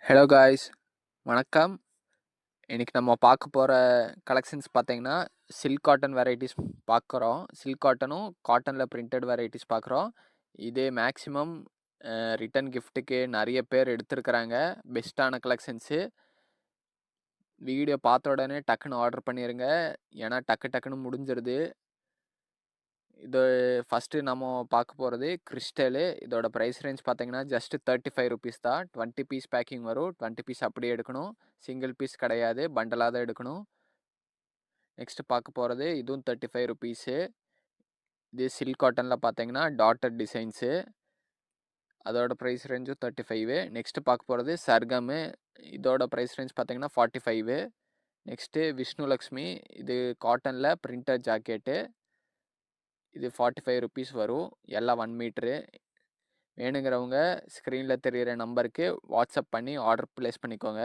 Hello guys, வணக்கம். இன்னைக்கு நம்ம பார்க்க போகிற கலெக்ஷன்ஸ் பார்த்தீங்கன்னா சில்க் காட்டன் வெரைட்டிஸ் பார்க்குறோம். சில்க் காட்டனும் காட்டனில் பிரிண்டட் வெரைட்டிஸ் பார்க்குறோம். இது மேக்ஸிமம் ரிட்டன் கிஃப்ட்டுக்கு நிறைய பேர் எடுத்துருக்குறாங்க. பெஸ்ட்டான கலெக்ஷன்ஸு. வீடியோ பார்த்த உடனே டக்குன்னு ஆர்டர் பண்ணிடுங்க, ஏன்னா டக்குன்னு முடிஞ்சிருது. இது ஃபஸ்ட்டு நம்ம பார்க்க போகிறது கிறிஸ்டலு. இதோட ப்ரைஸ் ரேஞ்ச் பார்த்தீங்கன்னா ஜஸ்ட் 35 ருபீஸ் தான். 20 பீஸ் பேக்கிங் வரும். 20 பீஸ் அப்படியே எடுக்கணும். சிங்கிள் பீஸ் கிடையாது, பண்டலாக தான் எடுக்கணும். நெக்ஸ்ட் பார்க்க போகிறது இதுவும் 35 ருபீஸு. இது சில்க் காட்டனில் பார்த்தீங்கன்னா டாட்டட் டிசைன்ஸு. அதோட ப்ரைஸ் ரேஞ்சும் 35. நெக்ஸ்ட்டு பார்க்க போகிறது சர்கமு. இதோட ப்ரைஸ் ரேஞ்ச் பார்த்தீங்கன்னா 45. நெக்ஸ்ட்டு விஷ்ணு லக்ஷ்மி. இது காட்டனில் பிரிண்டட் ஜாக்கெட்டு. இது 45 ருபீஸ் வரும். எல்லாம் 1 மீட்ரு. வேணுங்கிறவங்க ஸ்க்ரீனில் தெரிகிற நம்பருக்கு வாட்ஸ்அப் பண்ணி ஆர்டர் ப்ளேஸ் பண்ணிக்கோங்க.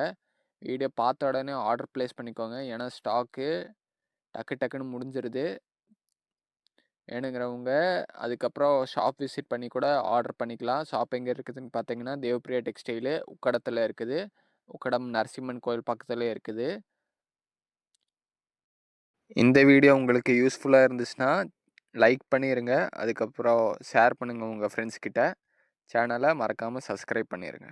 வீடியோ பார்த்த உடனே ஆர்டர் ப்ளேஸ் பண்ணிக்கோங்க, ஏன்னா ஸ்டாக்கு டக்குன்னு முடிஞ்சிருது. வேணுங்கிறவங்க அதுக்கப்புறம் ஷாப் விசிட் பண்ணி கூட ஆர்டர் பண்ணிக்கலாம். ஷாப் எங்கே இருக்குதுன்னு பார்த்தீங்கன்னா தேவப்பிரியா டெக்ஸ்டைலு உக்கடத்தில் இருக்குது. உக்கடம் நரசிம்மன் கோயில் பக்கத்துலேயே இருக்குது. இந்த வீடியோ உங்களுக்கு யூஸ்ஃபுல்லாக இருந்துச்சுன்னா லைக் பண்ணிடுங்க. அதுக்கப்புறம் ஷேர் பண்ணுங்கள் உங்கள் ஃப்ரெண்ட்ஸ் கிட்ட. சேனலை மறக்காமல் சப்ஸ்கிரைப் பண்ணிடுங்க.